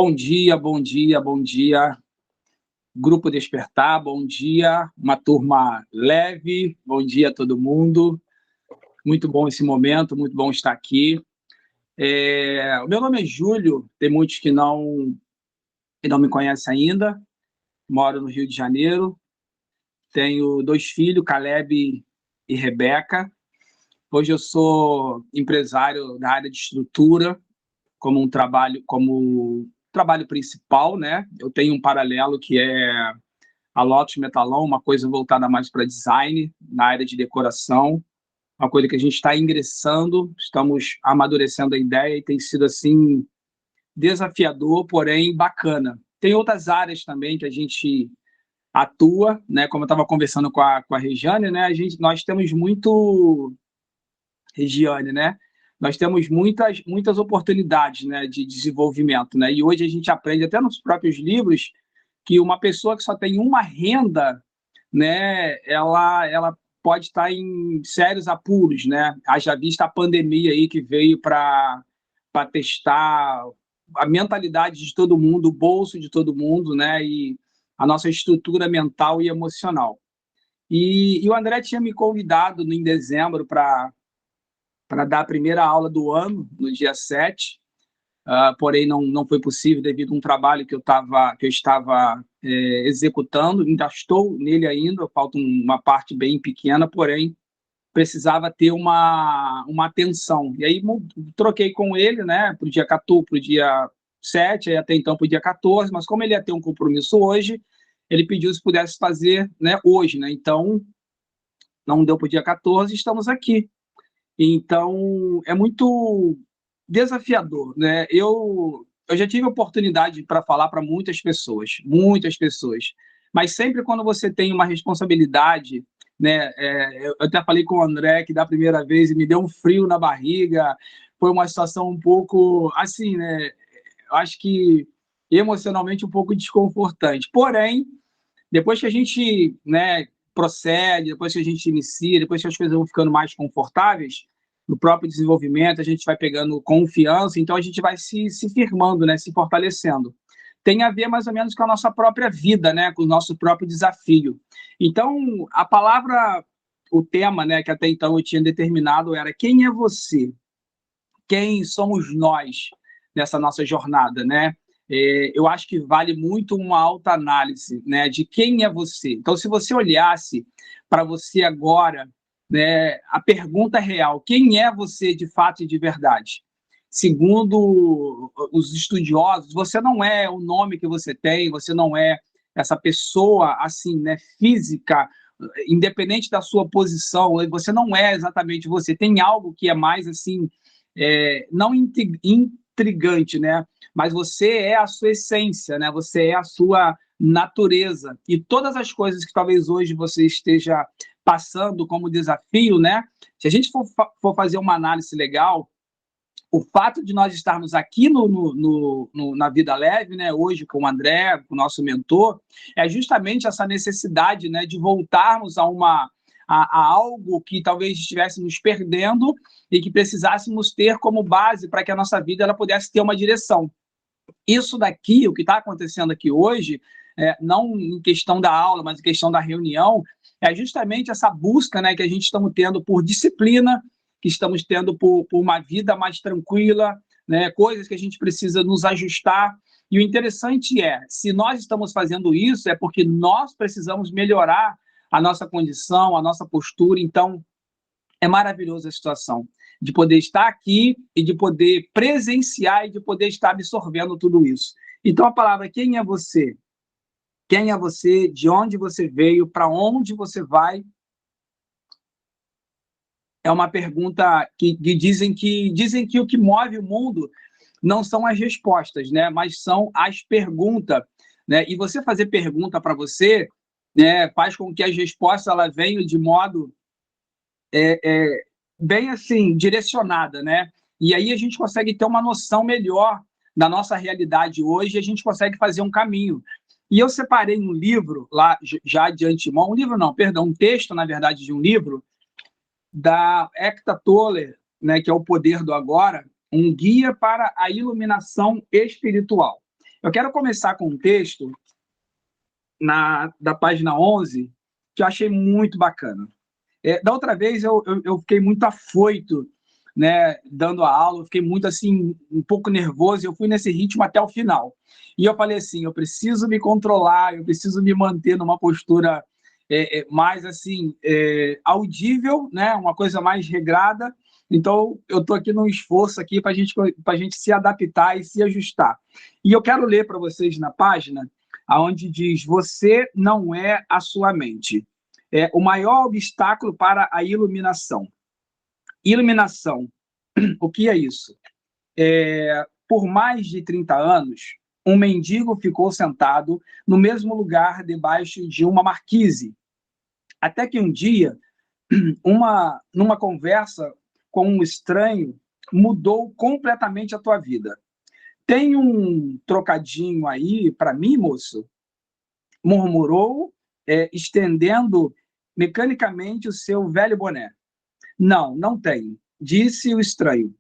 Bom dia, bom dia, bom dia, Grupo Despertar, bom dia, uma turma leve, bom dia a todo mundo. Muito bom esse momento, muito bom estar aqui. O meu nome é Júlio, tem muitos que não me conhecem ainda. Moro no Rio de Janeiro, tenho 2 filhos, Caleb e Rebeca. Hoje eu sou empresário da área de estrutura, como trabalho principal, né? Eu tenho um paralelo que é a Lotus Metalon, uma coisa voltada mais para design, na área de decoração, uma coisa que a gente está ingressando, estamos amadurecendo a ideia e tem sido, assim, desafiador, porém bacana. Tem outras áreas também que a gente atua, né? Como eu estava conversando com a Regiane, né? Nós temos muito, Regiane, né? Nós temos muitas oportunidades, né, de desenvolvimento, né? E hoje a gente aprende até nos próprios livros que uma pessoa que só tem uma renda, né, ela pode estar em sérios apuros, né? Haja vista a pandemia aí que veio para testar a mentalidade de todo mundo, o bolso de todo mundo, né? E a nossa estrutura mental e emocional. E o André tinha me convidado em dezembro para dar a primeira aula do ano, no dia 7, porém não foi possível devido a um trabalho que eu estava executando, ainda estou nele ainda, falta uma parte bem pequena, porém precisava ter uma atenção. E aí troquei com ele, né, para o dia 14, para o dia 7, aí até então para o dia 14, mas como ele ia ter um compromisso hoje, ele pediu se pudesse fazer, né, hoje, né? Então não deu para o dia 14, estamos aqui. Então é muito desafiador, né? Eu já tive oportunidade para falar para muitas pessoas, mas sempre quando você tem uma responsabilidade, né? Eu até falei com o André que da primeira vez e me deu um frio na barriga, foi uma situação um pouco assim, né? Eu acho que emocionalmente um pouco desconfortante. Porém, depois que a gente, né, procede, depois que a gente inicia, depois que as coisas vão ficando mais confortáveis, no próprio desenvolvimento, a gente vai pegando confiança, então a gente vai se firmando, né, se fortalecendo. Tem a ver mais ou menos com a nossa própria vida, né, com o nosso próprio desafio. Então, a palavra, o tema, né, que até então eu tinha determinado era: quem é você? Quem somos nós nessa nossa jornada, né? Eu acho que vale muito uma autoanálise, né, de quem é você. Então, se você olhasse para você agora, né, a pergunta real: quem é você de fato e de verdade? Segundo os estudiosos, você não é o nome que você tem, você não é essa pessoa assim, né, física, independente da sua posição, você não é exatamente você. Tem algo que é mais assim, não intrigante, né? Mas você é a sua essência, né? Você é a sua natureza. E todas as coisas que talvez hoje você esteja passando como desafio, né? Se a gente for fazer uma análise legal, o fato de nós estarmos aqui na Vida Leve, né, hoje com o André, com o nosso mentor, é justamente essa necessidade, né, de voltarmos a algo que talvez estivéssemos perdendo e que precisássemos ter como base para que a nossa vida ela pudesse ter uma direção. Isso daqui, o que está acontecendo aqui hoje, não em questão da aula, mas em questão da reunião, é justamente essa busca, né, que a gente estamos tendo por disciplina, que estamos tendo por uma vida mais tranquila, né, coisas que a gente precisa nos ajustar. E o interessante é, se nós estamos fazendo isso, é porque nós precisamos melhorar a nossa condição, a nossa postura. Então, é maravilhosa a situação de poder estar aqui e de poder presenciar e de poder estar absorvendo tudo isso. Então, a palavra: quem é você? Quem é você? De onde você veio? Para onde você vai? É uma pergunta que dizem que o que move o mundo não são as respostas, né? Mas são as perguntas, né? E você fazer pergunta para você, né, faz com que as respostas ela venham de modo bem assim direcionada, né? E aí a gente consegue ter uma noção melhor da nossa realidade hoje e a gente consegue fazer um caminho. E eu separei um livro lá já de antemão, um livro não, perdão, um texto, na verdade, de um livro da Eckhart Tolle, né, que é O Poder do Agora, um guia para a iluminação espiritual. Eu quero começar com um texto da página 11, que eu achei muito bacana. Da outra vez eu fiquei muito afoito, né, dando a aula, eu fiquei muito assim, um pouco nervoso, e eu fui nesse ritmo até o final. E eu falei assim, eu preciso me controlar, eu preciso me manter numa postura mais assim, audível, né, uma coisa mais regrada. Então, eu estou aqui num esforço aqui para a gente se adaptar e se ajustar. E eu quero ler para vocês na página, onde diz, você não é a sua mente. O maior obstáculo para a iluminação. Iluminação, o que é isso? Por mais de 30 anos, um mendigo ficou sentado no mesmo lugar debaixo de uma marquise. Até que um dia, numa conversa com um estranho, mudou completamente a tua vida. Tem um trocadinho aí para mim, moço? Murmurou, estendendo mecanicamente o seu velho boné. Não, não tem, disse o estranho.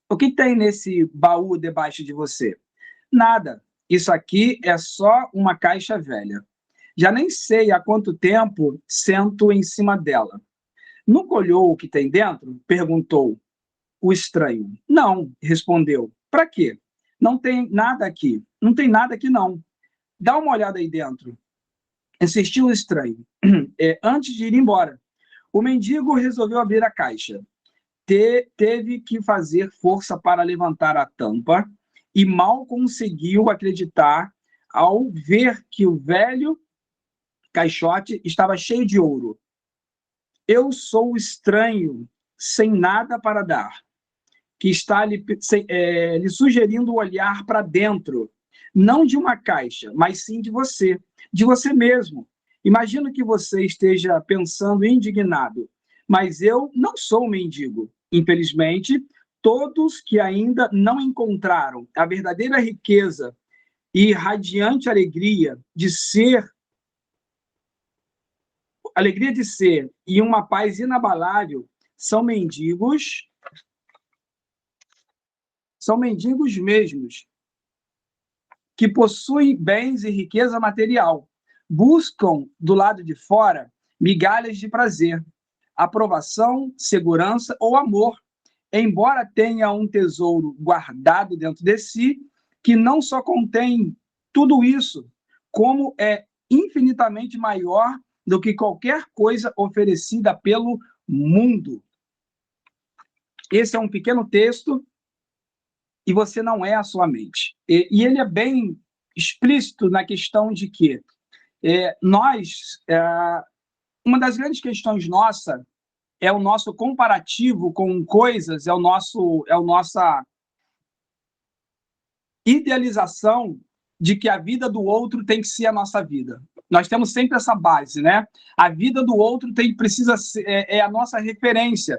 O que tem nesse baú debaixo de você? Nada. Isso aqui é só uma caixa velha. Já nem sei há quanto tempo sento em cima dela. Nunca olhou o que tem dentro? Perguntou o estranho. Não, respondeu. Para quê? Não tem nada aqui. Não tem nada aqui, não. Dá uma olhada aí dentro. Insistiu o estranho. Antes de ir embora, o mendigo resolveu abrir a caixa. Teve que fazer força para levantar a tampa e mal conseguiu acreditar ao ver que o velho caixote estava cheio de ouro. Eu sou estranho, sem nada para dar, que está lhe sugerindo olhar para dentro, não de uma caixa, mas sim de você mesmo. Imagino que você esteja pensando indignado, mas eu não sou um mendigo. Infelizmente, todos que ainda não encontraram a verdadeira riqueza e radiante alegria de ser e uma paz inabalável, são mendigos mesmos, que possuem bens e riqueza material. Buscam, do lado de fora, migalhas de prazer, aprovação, segurança ou amor, embora tenha um tesouro guardado dentro de si, que não só contém tudo isso, como é infinitamente maior do que qualquer coisa oferecida pelo mundo. Esse é um pequeno texto, e você não é a sua mente. E ele é bem explícito na questão de que uma das grandes questões nossa é o nosso comparativo com coisas, é a nossa idealização de que a vida do outro tem que ser a nossa vida. Nós temos sempre essa base, né? A vida do outro precisa ser, a nossa referência.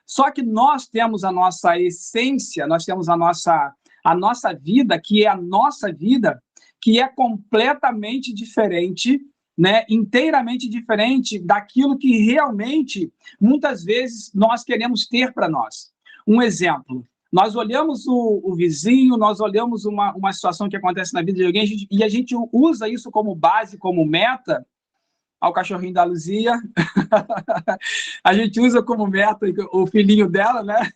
Só que nós temos a nossa essência, nós temos a nossa vida, que é a nossa vida, que é completamente diferente, né? Inteiramente diferente daquilo que realmente, muitas vezes, nós queremos ter para nós. Um exemplo, nós olhamos o vizinho, nós olhamos uma situação que acontece na vida de alguém e a gente usa isso como base, como meta. Ao cachorrinho da Luzia, a gente usa como meta o filhinho dela, né?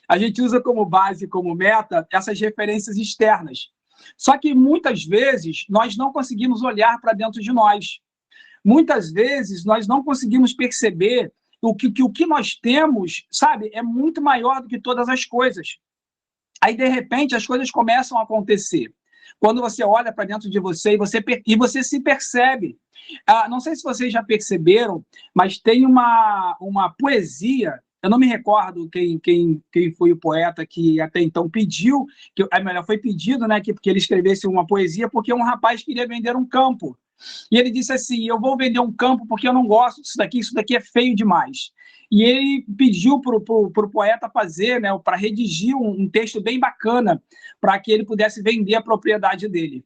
A gente usa como base, como meta, essas referências externas. Só que muitas vezes nós não conseguimos olhar para dentro de nós. Muitas vezes nós não conseguimos perceber o que nós temos, sabe, é muito maior do que todas as coisas. Aí, de repente, as coisas começam a acontecer. Quando você olha para dentro de você e você se percebe. Não sei se vocês já perceberam, mas tem uma poesia, eu não me recordo quem foi o poeta que até então pediu, melhor, foi pedido, né, que ele escrevesse uma poesia, porque um rapaz queria vender um campo. E ele disse assim, eu vou vender um campo porque eu não gosto disso daqui é feio demais. E ele pediu para o poeta fazer, né, para redigir um texto bem bacana, para que ele pudesse vender a propriedade dele.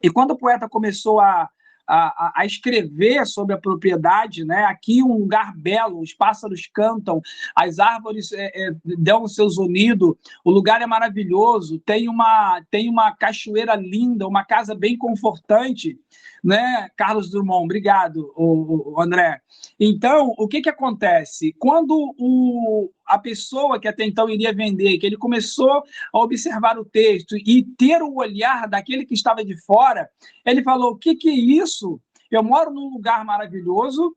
E quando o poeta começou a a escrever sobre a propriedade, né? Aqui um lugar belo, os pássaros cantam, as árvores dão os seus unidos, o lugar é maravilhoso, tem uma cachoeira linda, uma casa bem confortante, né, Carlos Drummond? Obrigado, o André. Então, o que acontece? Quando a pessoa que até então iria vender, que ele começou a observar o texto e ter o olhar daquele que estava de fora, ele falou, o que é isso? Eu moro num lugar maravilhoso,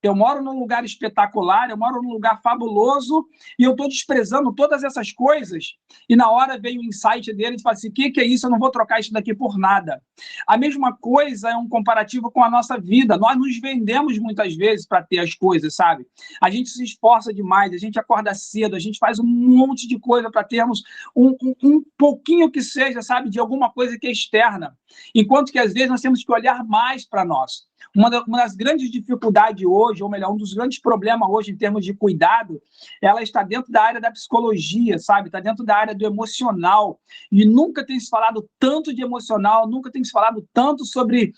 eu moro num lugar espetacular, eu moro num lugar fabuloso, e eu estou desprezando todas essas coisas, e na hora vem o insight dele e fala assim, o que é isso? Eu não vou trocar isso daqui por nada. A mesma coisa é um comparativo com a nossa vida. Nós nos vendemos muitas vezes para ter as coisas, sabe? A gente se esforça demais, a gente acorda cedo, a gente faz um monte de coisa para termos um pouquinho que seja, sabe, de alguma coisa que é externa. Enquanto que, às vezes, nós temos que olhar mais para nós. Uma das grandes dificuldades hoje, ou melhor, um dos grandes problemas hoje em termos de cuidado, ela está dentro da área da psicologia, sabe? Está dentro da área do emocional. E nunca tem se falado tanto de emocional, nunca tem se falado tanto sobre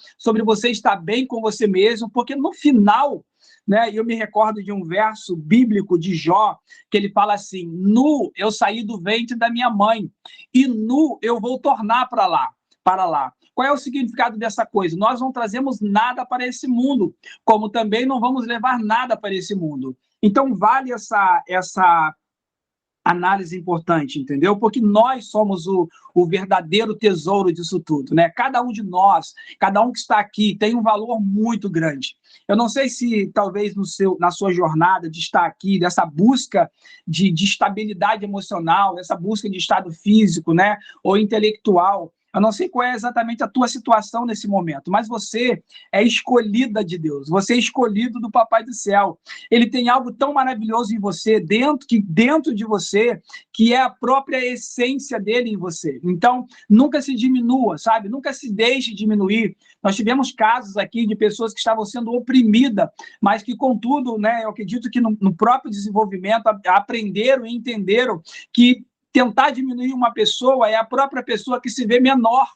você estar bem com você mesmo, porque no final, né, eu me recordo de um verso bíblico de Jó, que ele fala assim, nu eu saí do ventre da minha mãe, e nu eu vou tornar para lá. Qual é o significado dessa coisa? Nós não trazemos nada para esse mundo, como também não vamos levar nada para esse mundo. Então, vale essa análise importante, entendeu? Porque nós somos o verdadeiro tesouro disso tudo, né? Cada um de nós, cada um que está aqui, tem um valor muito grande. Eu não sei se, talvez, na sua jornada de estar aqui, dessa busca de estabilidade emocional, dessa busca de estado físico, né, ou intelectual, eu não sei qual é exatamente a tua situação nesse momento, mas você é escolhida de Deus, você é escolhido do Papai do Céu. Ele tem algo tão maravilhoso em você, dentro de você, que é a própria essência dele em você. Então, nunca se diminua, sabe? Nunca se deixe diminuir. Nós tivemos casos aqui de pessoas que estavam sendo oprimidas, mas que, contudo, né, eu acredito que no próprio desenvolvimento aprenderam e entenderam que tentar diminuir uma pessoa é a própria pessoa que se vê menor.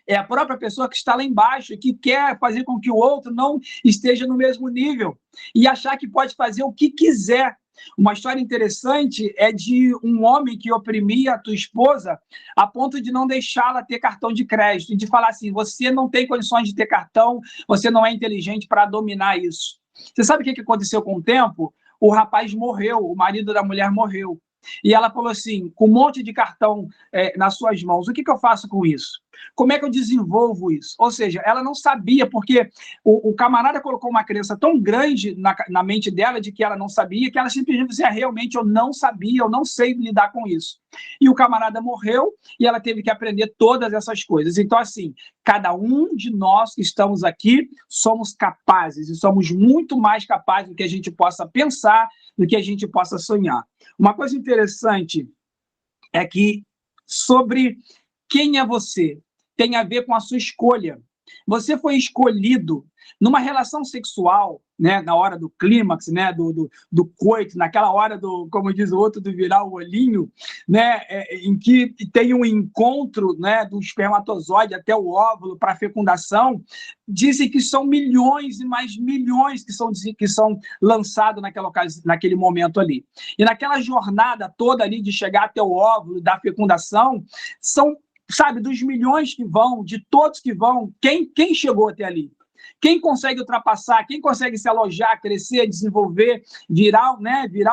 É a própria pessoa que está lá embaixo, que quer fazer com que o outro não esteja no mesmo nível e achar que pode fazer o que quiser. Uma história interessante é de um homem que oprimia a tua esposa a ponto de não deixá-la ter cartão de crédito e de falar assim, você não tem condições de ter cartão, você não é inteligente para dominar isso. Você sabe o que aconteceu com o tempo? O rapaz morreu, o marido da mulher morreu. E ela falou assim, com um monte de cartão nas suas mãos, o que eu faço com isso? Como é que eu desenvolvo isso? Ou seja, ela não sabia, porque o camarada colocou uma crença tão grande na mente dela de que ela não sabia, que ela simplesmente dizia, realmente eu não sabia, eu não sei lidar com isso. E o camarada morreu e ela teve que aprender todas essas coisas. Então, assim, cada um de nós que estamos aqui somos capazes, e somos muito mais capazes do que a gente possa pensar, do que a gente possa sonhar. Uma coisa interessante é que sobre quem é você tem a ver com a sua escolha. Você foi escolhido numa relação sexual, né, na hora do clímax, né, do coito, naquela hora como diz o outro, do virar o olhinho, né, em que tem um encontro, né, do espermatozoide até o óvulo para a fecundação. Dizem que são milhões e mais milhões que são lançados naquele momento ali. E naquela jornada toda ali de chegar até o óvulo, da fecundação, são, sabe, dos milhões que vão, de todos que vão, quem chegou até ali? Quem consegue ultrapassar, quem consegue se alojar, crescer, desenvolver, virar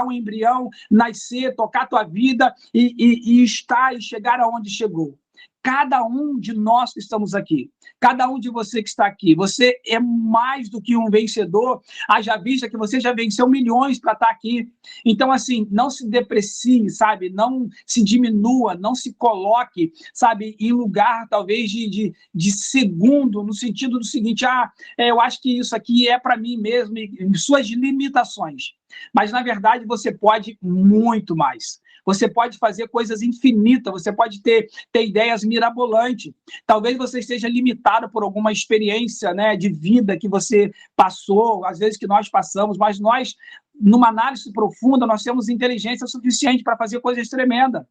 um embrião, nascer, tocar a tua vida e estar e chegar aonde chegou? Cada um de nós que estamos aqui, cada um de você que está aqui, você é mais do que um vencedor, haja vista que você já venceu milhões para estar aqui. Então, assim, não se deprecie, sabe? Não se diminua, não se coloque, sabe, em lugar, talvez, de segundo, no sentido do seguinte, eu acho que isso aqui é para mim mesmo, e suas limitações. Mas, na verdade, você pode muito mais. Você pode fazer coisas infinitas, você pode ter ideias mirabolantes. Talvez você esteja limitado por alguma experiência, né, de vida que você passou, às vezes que nós passamos, mas nós numa análise profunda, nós temos inteligência suficiente para fazer coisas tremendas.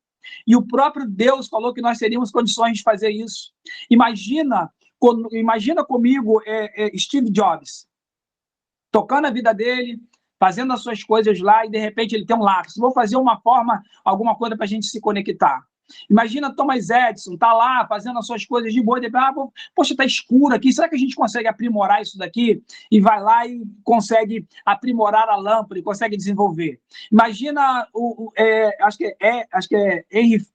E o próprio Deus falou que nós teríamos condições de fazer isso. Imagina comigo Steve Jobs, tocando a vida dele, fazendo as suas coisas lá, e de repente ele tem um lápis. Vou fazer alguma coisa para a gente se conectar. Imagina Thomas Edison, tá lá fazendo as suas coisas de boa, poxa, tá escuro aqui, será que a gente consegue aprimorar isso daqui? E vai lá e consegue aprimorar a lâmpada, e consegue desenvolver. Imagina, acho que é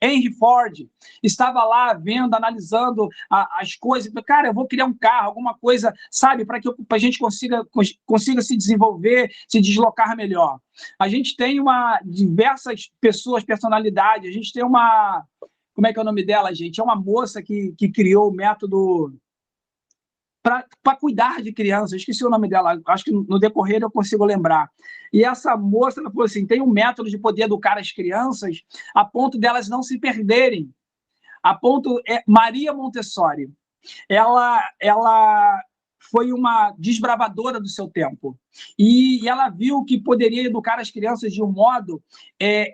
Henry Ford, estava lá vendo, analisando as coisas, cara, eu vou criar um carro, alguma coisa, sabe, para que a gente consiga se desenvolver, se deslocar melhor. A gente tem diversas pessoas, personalidades, a gente tem como é que é o nome dela, gente? É uma moça que criou o método para cuidar de crianças, esqueci o nome dela, acho que no decorrer eu consigo lembrar. E essa moça, ela falou assim, tem um método de poder educar as crianças a ponto delas não se perderem. Maria Montessori. Ela foi uma desbravadora do seu tempo. E ela viu que poderia educar as crianças de um modo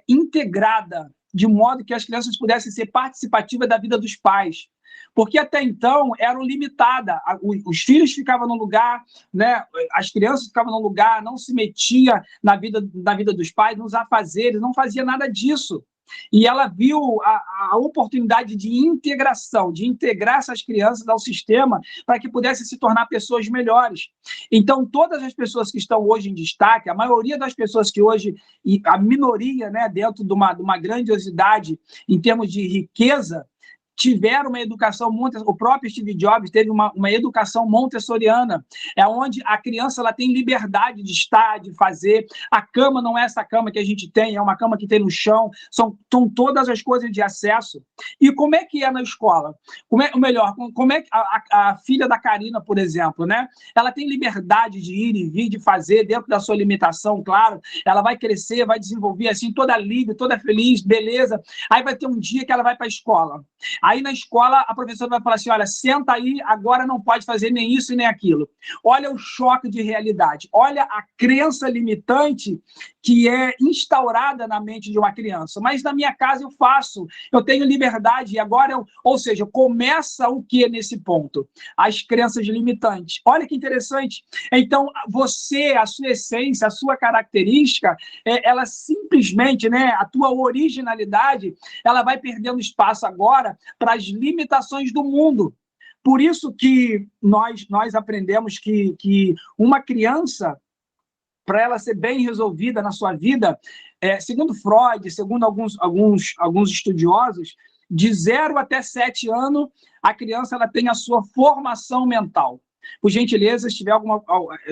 integrada, de modo que as crianças pudessem ser participativas da vida dos pais. Porque até então eram limitadas. Os filhos ficavam no lugar, né? As crianças ficavam no lugar, não se metia na vida dos pais, nos afazeres, não fazia nada disso. E ela viu a oportunidade de integração, de integrar essas crianças ao sistema para que pudessem se tornar pessoas melhores. Então, todas as pessoas que estão hoje em destaque, a maioria das pessoas que hoje, a minoria, né, dentro de uma grandiosidade em termos de riqueza, tiveram uma educação o próprio Steve Jobs teve uma educação montessoriana, onde a criança ela tem liberdade de estar, de fazer. A cama não é essa cama que a gente tem, é uma cama que tem no chão, são todas as coisas de acesso. E como é que é na escola? Como é que a filha da Karina, por exemplo, né? Ela tem liberdade de ir e vir, de fazer, dentro da sua limitação, claro. Ela vai crescer, vai desenvolver assim, toda livre, toda feliz, beleza. Aí vai ter um dia que ela vai para a escola. Aí na escola a professora vai falar assim, olha, senta aí, agora não pode fazer nem isso e nem aquilo. Olha o choque de realidade, olha a crença limitante que é instaurada na mente de uma criança. Mas na minha casa eu faço, eu tenho liberdade, e agora ou seja, começa o que nesse ponto? As crenças limitantes. Olha que interessante. Então, você, a sua essência, a sua característica, ela simplesmente, né, a tua originalidade, ela vai perdendo espaço agora para as limitações do mundo. Por isso que nós aprendemos que uma criança, para ela ser bem resolvida na sua vida, segundo Freud, segundo alguns estudiosos, de 0 até 7 anos, a criança ela tem a sua formação mental. Por gentileza, se tiver alguma...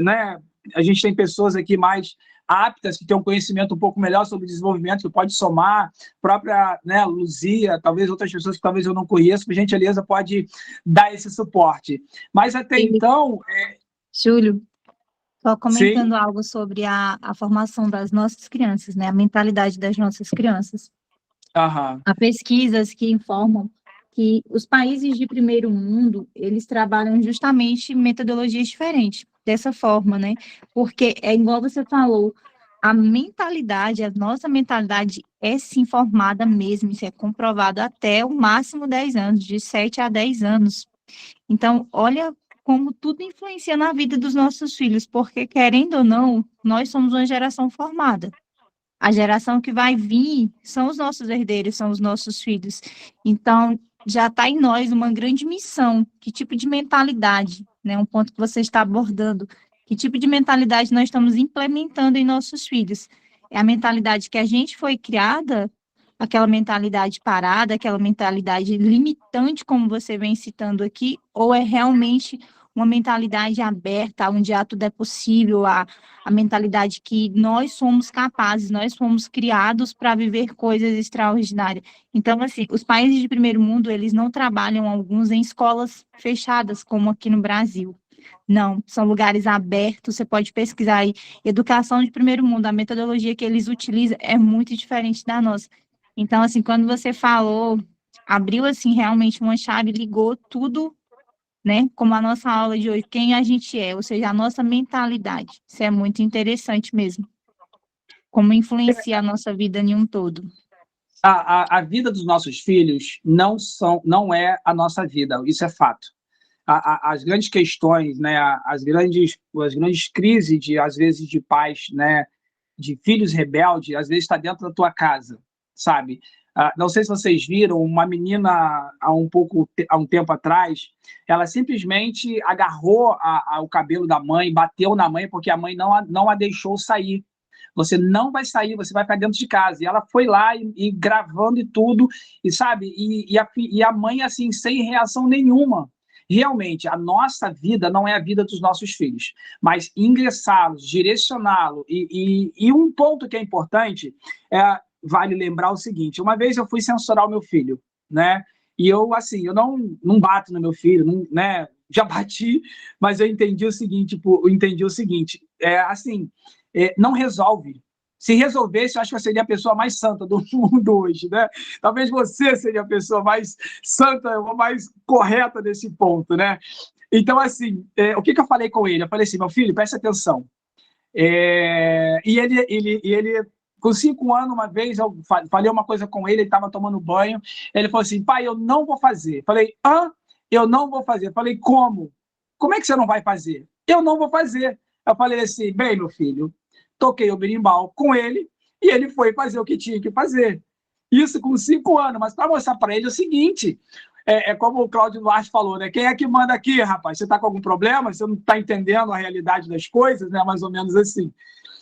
né, a gente tem pessoas aqui mais aptas, que têm um conhecimento um pouco melhor sobre desenvolvimento, que pode somar, própria, né, Luzia, talvez outras pessoas que talvez eu não conheça, por gentileza, pode dar esse suporte. Mas até então... Júlio, só comentando Sim. algo sobre a formação das nossas crianças, né, a mentalidade das nossas crianças. Aham. Há pesquisas que informam que os países de primeiro mundo, eles trabalham justamente metodologias diferentes, dessa forma, né? Porque é igual você falou, a nossa mentalidade é sim formada mesmo, isso é comprovado até o máximo 10 anos, de 7 a 10 anos. Então, olha como tudo influencia na vida dos nossos filhos, porque, querendo ou não, nós somos uma geração formada. A geração que vai vir são os nossos herdeiros, são os nossos filhos. Então, já está em nós uma grande missão. Que tipo de mentalidade, né? Um ponto que você está abordando. Que tipo de mentalidade nós estamos implementando em nossos filhos? É a mentalidade que a gente foi criada, aquela mentalidade parada, aquela mentalidade limitante, como você vem citando aqui, ou é realmente uma mentalidade aberta, onde tudo é possível, a mentalidade que nós somos capazes, nós fomos criados para viver coisas extraordinárias. Então, assim, os países de primeiro mundo, eles não trabalham alguns em escolas fechadas, como aqui no Brasil. Não, são lugares abertos, você pode pesquisar aí. Educação de primeiro mundo, a metodologia que eles utilizam é muito diferente da nossa. Então, assim, quando você falou, abriu, assim, realmente uma chave, ligou tudo, né? Como a nossa aula de hoje, quem a gente é, ou seja, a nossa mentalidade. Isso é muito interessante mesmo. como influencia a nossa vida em um todo? A vida dos nossos filhos não é a nossa vida, isso é fato. As grandes questões, né, as grandes crises, às vezes, de pais, né, de filhos rebeldes, às vezes está dentro da tua casa, sabe? Não sei se vocês viram, uma menina, há um tempo atrás, ela simplesmente agarrou o cabelo da mãe, bateu na mãe, porque a mãe não a deixou sair. Você não vai sair, você vai ficar dentro de casa. E ela foi lá e gravando e tudo, e sabe? E a mãe, assim, sem reação nenhuma. Realmente, a nossa vida não é a vida dos nossos filhos, mas ingressá-los, direcioná-los. E um ponto que é importante, vale lembrar o seguinte: uma vez eu fui censurar o meu filho, né? E eu, assim, eu não bato no meu filho, não, né? Já bati, mas eu entendi o seguinte, assim, não resolve. Se resolvesse, eu acho que eu seria a pessoa mais santa do mundo hoje, né? Talvez você seja a pessoa mais santa ou mais correta nesse ponto, né? Então, assim, o que eu falei com ele? Eu falei assim, meu filho, presta atenção. E ele, com 5 anos, uma vez, eu falei uma coisa com ele estava tomando banho, ele falou assim, pai, eu não vou fazer. Falei, eu não vou fazer. Falei, como? Como é que você não vai fazer? Eu não vou fazer. Eu falei assim, bem, meu filho, toquei o berimbau com ele e ele foi fazer o que tinha que fazer. Isso com 5 anos, mas para mostrar para ele o seguinte, como o Cláudio Duarte falou, né? Quem é que manda aqui, rapaz? Você está com algum problema? Você não está entendendo a realidade das coisas, né? Mais ou menos assim.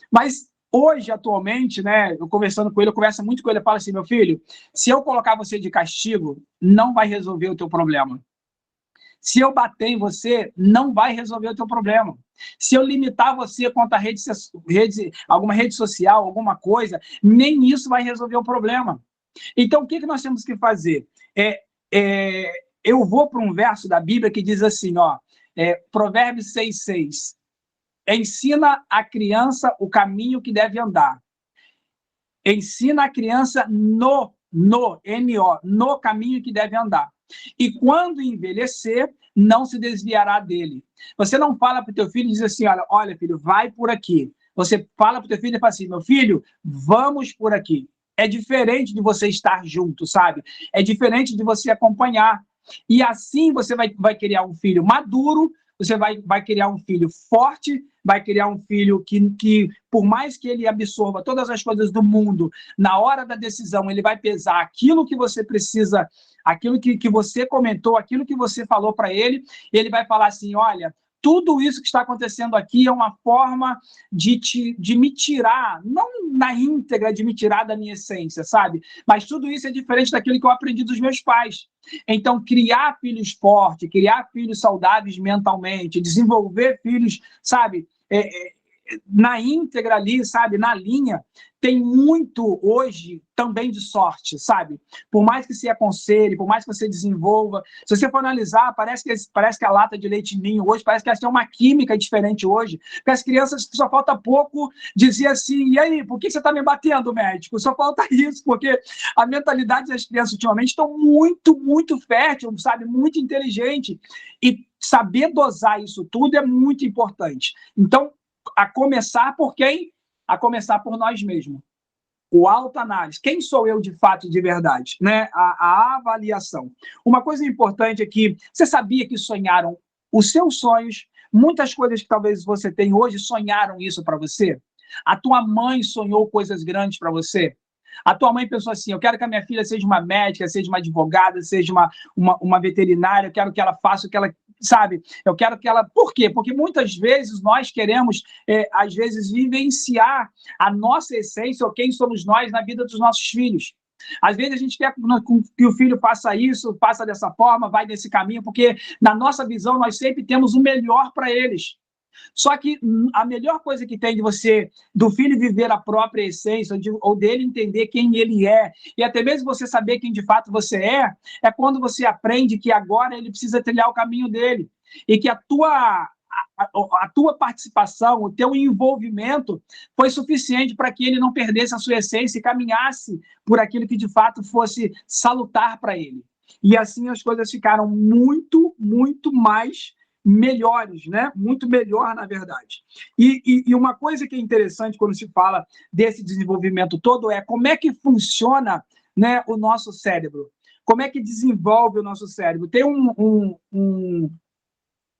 Mas hoje, atualmente, né? Eu conversando com ele, eu converso muito com ele, eu falo assim, meu filho, se eu colocar você de castigo, não vai resolver o teu problema. Se eu bater em você, não vai resolver o teu problema. Se eu limitar você quanto a alguma rede social, alguma coisa, nem isso vai resolver o problema. Então, o que nós temos que fazer? Eu vou para um verso da Bíblia que diz assim, Provérbios 6:6. Ensina a criança o caminho que deve andar. Ensina a criança no caminho que deve andar. E quando envelhecer, não se desviará dele. Você não fala para o teu filho e diz assim, olha, filho, vai por aqui. Você fala para o teu filho e fala assim, meu filho, vamos por aqui. É diferente de você estar junto, sabe? É diferente de você acompanhar. E assim você vai criar um filho maduro, você vai criar um filho forte, vai criar um filho que, por mais que ele absorva todas as coisas do mundo, na hora da decisão, ele vai pesar aquilo que você precisa, aquilo que você comentou, aquilo que você falou para ele, e ele vai falar assim, olha, tudo isso que está acontecendo aqui é uma forma de me tirar, não na íntegra de me tirar da minha essência, sabe? Mas tudo isso é diferente daquilo que eu aprendi dos meus pais. Então, criar filhos fortes, criar filhos saudáveis mentalmente, desenvolver filhos, sabe, na íntegra ali, sabe, na linha, tem muito hoje também de sorte, sabe? Por mais que se aconselhe, por mais que você desenvolva, se você for analisar, parece que a lata de leite ninho hoje, parece que elas têm uma química diferente hoje, porque as crianças só falta pouco dizer assim, e aí, por que você está me batendo, médico? Só falta isso, porque a mentalidade das crianças ultimamente estão muito, muito fértil, sabe? Muito inteligente, e saber dosar isso tudo é muito importante. Então, a começar por quem? A começar por nós mesmos. O autoanálise. Quem sou eu de fato, de verdade? Né? A avaliação. Uma coisa importante é que você sabia que sonharam os seus sonhos, muitas coisas que talvez você tenha hoje sonharam isso para você? A tua mãe sonhou coisas grandes para você? A tua mãe pensou assim, eu quero que a minha filha seja uma médica, seja uma advogada, seja uma veterinária, eu quero que ela faça o que ela, sabe? Eu quero que ela... Por quê? Porque muitas vezes nós queremos, às vezes, vivenciar a nossa essência ou quem somos nós na vida dos nossos filhos. Às vezes a gente quer que o filho faça isso, faça dessa forma, vai desse caminho, porque na nossa visão nós sempre temos o melhor para eles. Só que a melhor coisa que tem do filho viver a própria essência, ou dele entender quem ele é, e até mesmo você saber quem de fato você é quando você aprende que agora ele precisa trilhar o caminho dele. E que a tua participação, o teu envolvimento foi suficiente para que ele não perdesse a sua essência e caminhasse por aquilo que de fato fosse salutar para ele. E assim as coisas ficaram muito, muito mais melhores, né? Muito melhor, na verdade. E uma coisa que é interessante quando se fala desse desenvolvimento todo é como é que funciona, né, o nosso cérebro. Como é que desenvolve o nosso cérebro? Tem um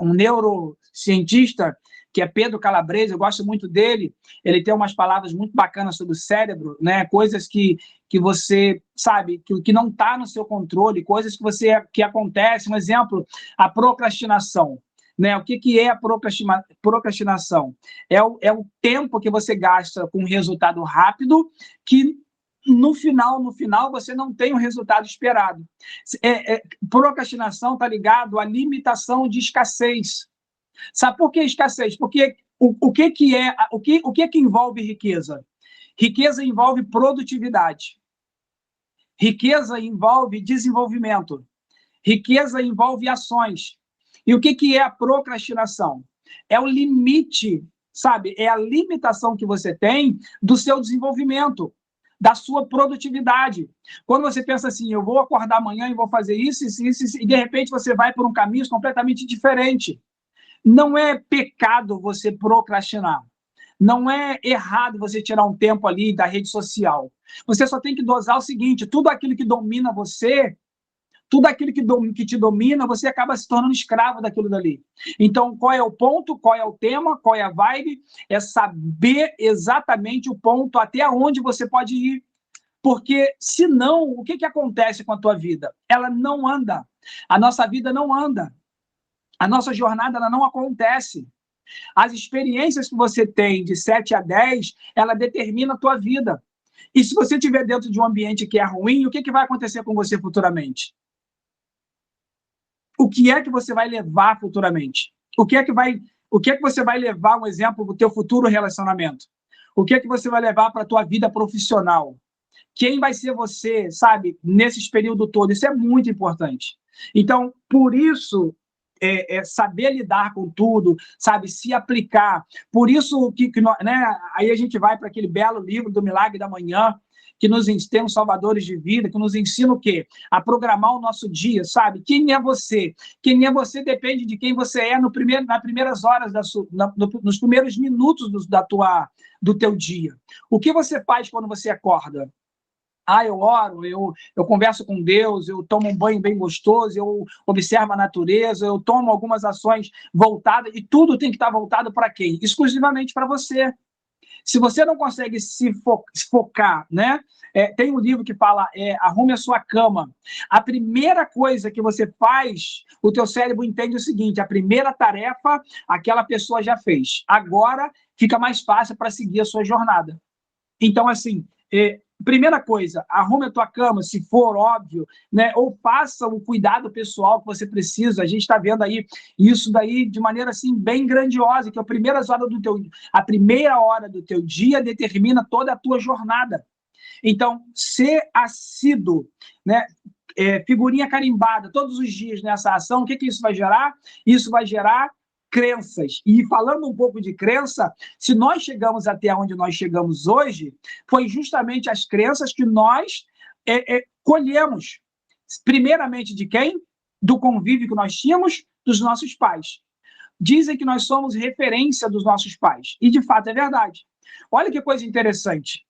neurocientista, que é Pedro Calabrese, eu gosto muito dele, ele tem umas palavras muito bacanas sobre o cérebro, né? Coisas que você sabe, que não está no seu controle, coisas que acontecem. Um exemplo, a procrastinação. Né? O que é a procrastinação? É o tempo que você gasta com um resultado rápido que no final você não tem o resultado esperado. Procrastinação está ligado à limitação de escassez. Sabe por que escassez? Porque o que envolve riqueza? Riqueza envolve produtividade. Riqueza envolve desenvolvimento. Riqueza envolve ações. E o que é a procrastinação? É o limite, sabe? É a limitação que você tem do seu desenvolvimento, da sua produtividade. Quando você pensa assim, eu vou acordar amanhã e vou fazer isso, e de repente você vai por um caminho completamente diferente. Não é pecado você procrastinar. Não é errado você tirar um tempo ali da rede social. Você só tem que dosar o seguinte, tudo aquilo que domina você, tudo aquilo que te domina, você acaba se tornando escravo daquilo dali. Então, qual é o ponto, qual é o tema, qual é a vibe? É saber exatamente o ponto até onde você pode ir. Porque, senão, o que acontece com a tua vida? Ela não anda. A nossa vida não anda. A nossa jornada ela não acontece. As experiências que você tem de 7 a 10, ela determina a tua vida. E se você estiver dentro de um ambiente que é ruim, o que vai acontecer com você futuramente? O que é que você vai levar futuramente? O que é que você vai levar, um exemplo, para o teu futuro relacionamento? O que é que você vai levar para a tua vida profissional? Quem vai ser você, sabe, nesses períodos todos? Isso é muito importante. Então, por isso, saber lidar com tudo, sabe, se aplicar. Por isso né, aí a gente vai para aquele belo livro do Milagre da Manhã, que nos tem os salvadores de vida, que nos ensina o quê? A programar o nosso dia, sabe? Quem é você? Quem é você depende de quem você é nas primeiras horas, nos primeiros minutos do teu dia. O que você faz quando você acorda? Eu oro, eu converso com Deus, eu tomo um banho bem gostoso, eu observo a natureza, eu tomo algumas ações voltadas, e tudo tem que estar voltado para quem? Exclusivamente para você. Se você não consegue se focar, né? Tem um livro que fala, arrume a sua cama. A primeira coisa que você faz, o teu cérebro entende o seguinte, a primeira tarefa, aquela pessoa já fez. Agora fica mais fácil para seguir a sua jornada. Então, assim, primeira coisa, arrume a tua cama, se for óbvio, né? Ou faça o cuidado pessoal que você precisa. A gente está vendo aí isso daí de maneira assim bem grandiosa, que a primeira hora do teu dia determina toda a tua jornada. Então, ser assíduo, né? Figurinha carimbada todos os dias nessa ação, o que isso vai gerar? Isso vai gerar crenças. E falando um pouco de crença, se nós chegamos até onde nós chegamos hoje, foi justamente as crenças que nós colhemos. Primeiramente de quem? Do convívio que nós tínhamos dos nossos pais. Dizem que nós somos referência dos nossos pais. E, de fato, é verdade. Olha que coisa interessante.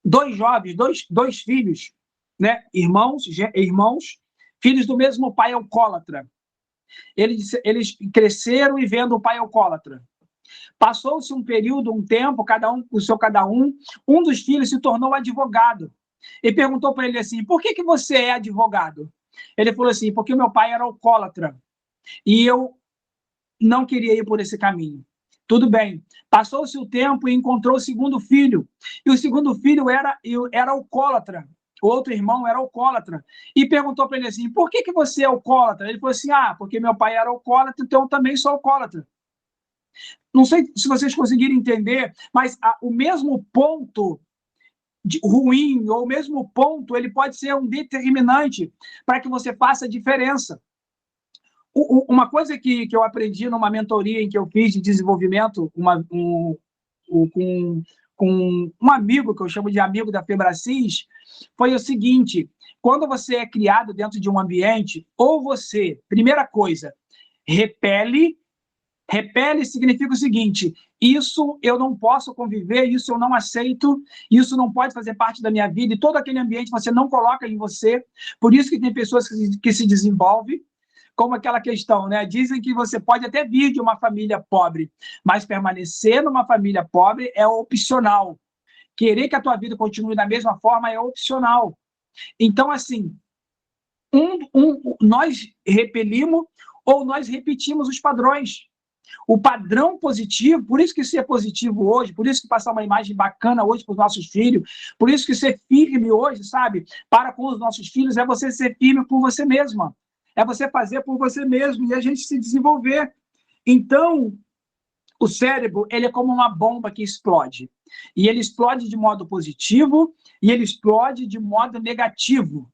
Dois jovens, dois filhos, né? Irmãos, filhos do mesmo pai alcoólatra. Eles cresceram e vendo o pai alcoólatra. Passou-se um período, um tempo, cada um. Um dos filhos se tornou advogado. E perguntou para ele assim, por que você é advogado? Ele falou assim, porque meu pai era alcoólatra. E eu não queria ir por esse caminho. Tudo bem. Passou-se o tempo e encontrou o segundo filho. E o segundo filho era alcoólatra. O outro irmão era alcoólatra. E perguntou para ele assim, por que você é alcoólatra? Ele falou assim, porque meu pai era alcoólatra, então eu também sou alcoólatra. Não sei se vocês conseguiram entender, mas o mesmo ponto ruim, ou o mesmo ponto, ele pode ser um determinante para que você faça a diferença. Uma coisa que eu aprendi numa mentoria em que eu fiz de desenvolvimento com um amigo, que eu chamo de amigo da Febracis, foi o seguinte, quando você é criado dentro de um ambiente, ou você, primeira coisa, repele Repele significa o seguinte: isso eu não posso conviver, isso eu não aceito, isso não pode fazer parte da minha vida, e todo aquele ambiente você não coloca em você. Por isso que tem pessoas que se desenvolvem, como aquela questão, né? Dizem que você pode até vir de uma família pobre, mas permanecer numa família pobre é opcional. Querer que a tua vida continue da mesma forma é opcional. Então, assim, nós repelimos ou nós repetimos os padrões. O padrão positivo, por isso que ser positivo hoje, por isso que passar uma imagem bacana hoje para os nossos filhos, por isso que ser firme hoje, sabe, para com os nossos filhos, é você ser firme por você mesma. É você fazer por você mesmo e a gente se desenvolver. Então, o cérebro, ele é como uma bomba que explode. E ele explode de modo positivo e ele explode de modo negativo.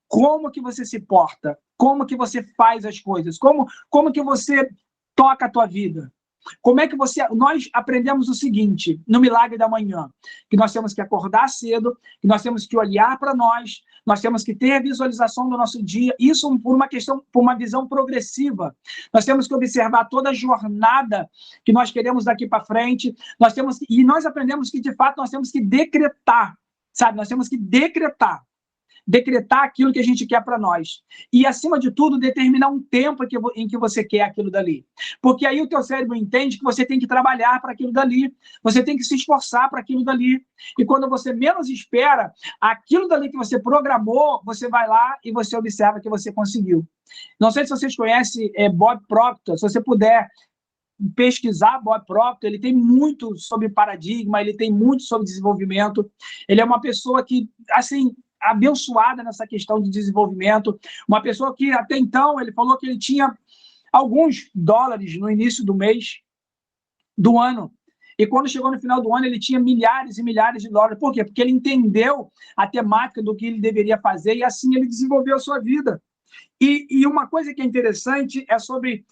Como que você se porta? Como que você faz as coisas? Como que você toca a tua vida? Como é que você... Nós aprendemos o seguinte, no Milagre da Manhã, que nós temos que acordar cedo, que nós temos que olhar para nós temos que ter a visualização do nosso dia, isso por uma questão, por uma visão progressiva. Nós temos que observar toda a jornada que nós queremos daqui para frente, e nós aprendemos que, de fato, nós temos que decretar, sabe? Nós temos que decretar aquilo que a gente quer para nós. E, acima de tudo, determinar um tempo em que você quer aquilo dali. Porque aí o teu cérebro entende que você tem que trabalhar para aquilo dali, você tem que se esforçar para aquilo dali. E quando você menos espera, aquilo dali que você programou, você vai lá e você observa que você conseguiu. Não sei se vocês conhecem Bob Proctor, se você puder pesquisar Bob Proctor, ele tem muito sobre paradigma, ele tem muito sobre desenvolvimento, ele é uma pessoa que, assim, abençoada nessa questão de desenvolvimento, uma pessoa que até então ele falou que ele tinha alguns dólares no início do mês, do ano, e quando chegou no final do ano ele tinha milhares e milhares de dólares. Por quê? Porque ele entendeu a temática do que ele deveria fazer e assim ele desenvolveu a sua vida. E uma coisa que é interessante é sobre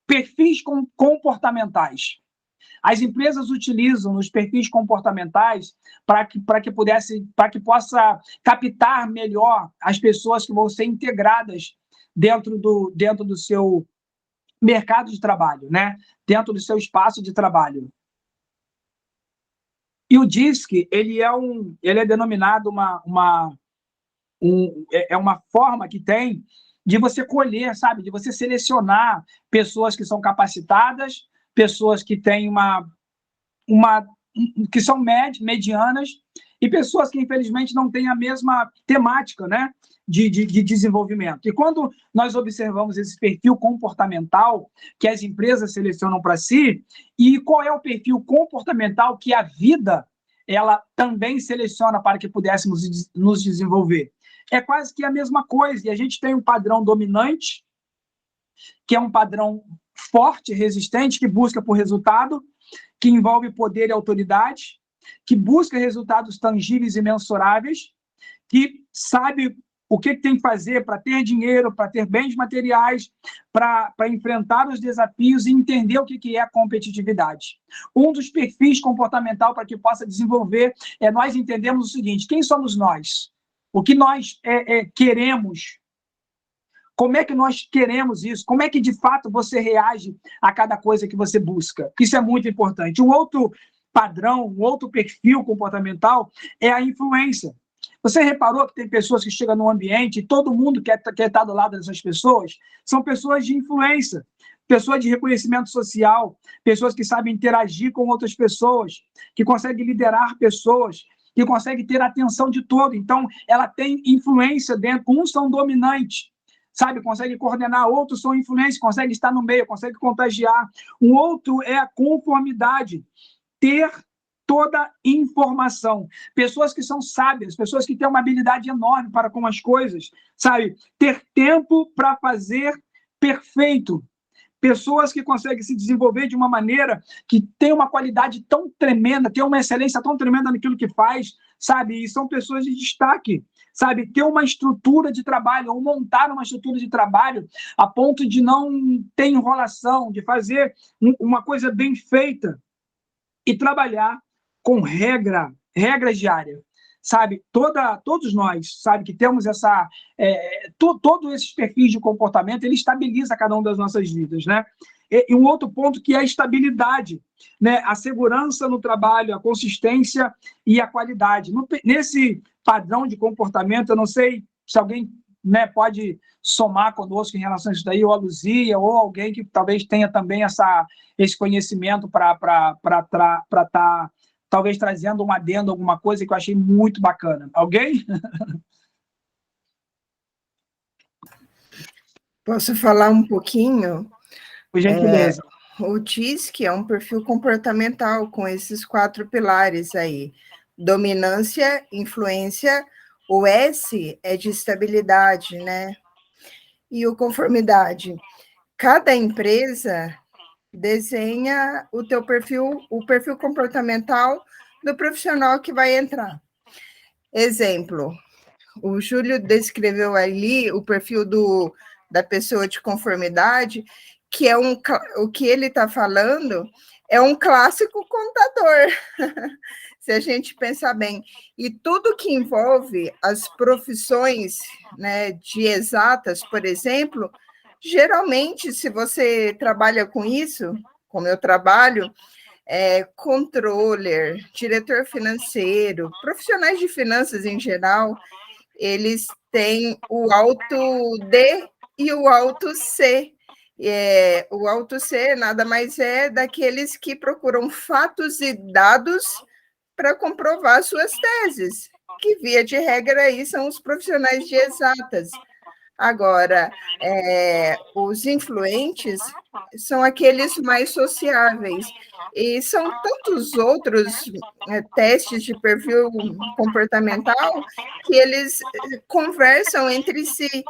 perfis comportamentais. As empresas utilizam os perfis comportamentais para que possa captar melhor as pessoas que vão ser integradas dentro do seu mercado de trabalho, né? Dentro do seu espaço de trabalho. E o DISC, ele é denominado uma forma que tem de você colher, sabe? De você selecionar pessoas que são capacitadas, pessoas que têm que são medianas e pessoas que, infelizmente, não têm a mesma temática, né, de desenvolvimento. E quando nós observamos esse perfil comportamental que as empresas selecionam para si, e qual é o perfil comportamental que a vida ela também seleciona para que pudéssemos nos desenvolver? É quase que a mesma coisa. E a gente tem um padrão dominante, que é um padrão forte, resistente, que busca por resultado, que envolve poder e autoridade, que busca resultados tangíveis e mensuráveis, que sabe o que tem que fazer para ter dinheiro, para ter bens materiais, para enfrentar os desafios e entender o que é a competitividade. Um dos perfis comportamental para que possa desenvolver é nós entendermos o seguinte: quem somos nós? O que nós queremos? Como é que nós queremos isso? Como é que, de fato, você reage a cada coisa que você busca? Isso é muito importante. Um outro padrão, um outro perfil comportamental é a influência. Você reparou que tem pessoas que chegam num ambiente e todo mundo quer estar do lado dessas pessoas? São pessoas de influência, pessoas de reconhecimento social, pessoas que sabem interagir com outras pessoas, que conseguem liderar pessoas, que conseguem ter a atenção de todo. Então, ela tem influência dentro. Uns são dominantes, sabe? Consegue coordenar, outros são influentes, consegue estar no meio, consegue contagiar. Um outro é a conformidade, ter toda informação. Pessoas que são sábias, pessoas que têm uma habilidade enorme para com as coisas, sabe? Ter tempo para fazer perfeito. Pessoas que conseguem se desenvolver de uma maneira que tem uma qualidade tão tremenda, tem uma excelência tão tremenda naquilo que faz, sabe? E são pessoas de destaque, sabe? Ter uma estrutura de trabalho, ou montar uma estrutura de trabalho a ponto de não ter enrolação, de fazer uma coisa bem feita e trabalhar com regras diárias. sabe? Todos nós, sabe, que temos todos esses perfis de comportamento, ele estabiliza cada um das nossas vidas, né? E um outro ponto que é a estabilidade, né? A segurança no trabalho, a consistência e a qualidade. Nesse padrão de comportamento, eu não sei se alguém, né, pode somar conosco em relação a isso daí, ou a Luzia, ou alguém que talvez tenha também esse conhecimento para estar talvez trazendo um adendo, alguma coisa que eu achei muito bacana. Alguém? Posso falar um pouquinho? Por gentileza. O TISC é um perfil comportamental com esses 4 pilares aí. Dominância, influência, o S é de estabilidade, né? E o conformidade. Cada empresa desenha o perfil comportamental do profissional que vai entrar. Exemplo, o Júlio descreveu ali o perfil da pessoa de conformidade, que é o que ele está falando é um clássico contador, se a gente pensar bem. E tudo que envolve as profissões, né, de exatas, por exemplo, geralmente, se você trabalha com isso, como eu trabalho, controller, diretor financeiro, profissionais de finanças em geral, eles têm o alto D e o alto C. O alto C nada mais é daqueles que procuram fatos e dados para comprovar suas teses, que, via de regra, aí são os profissionais de exatas. Agora, os influentes são aqueles mais sociáveis, e são tantos outros testes de perfil comportamental que eles conversam entre si.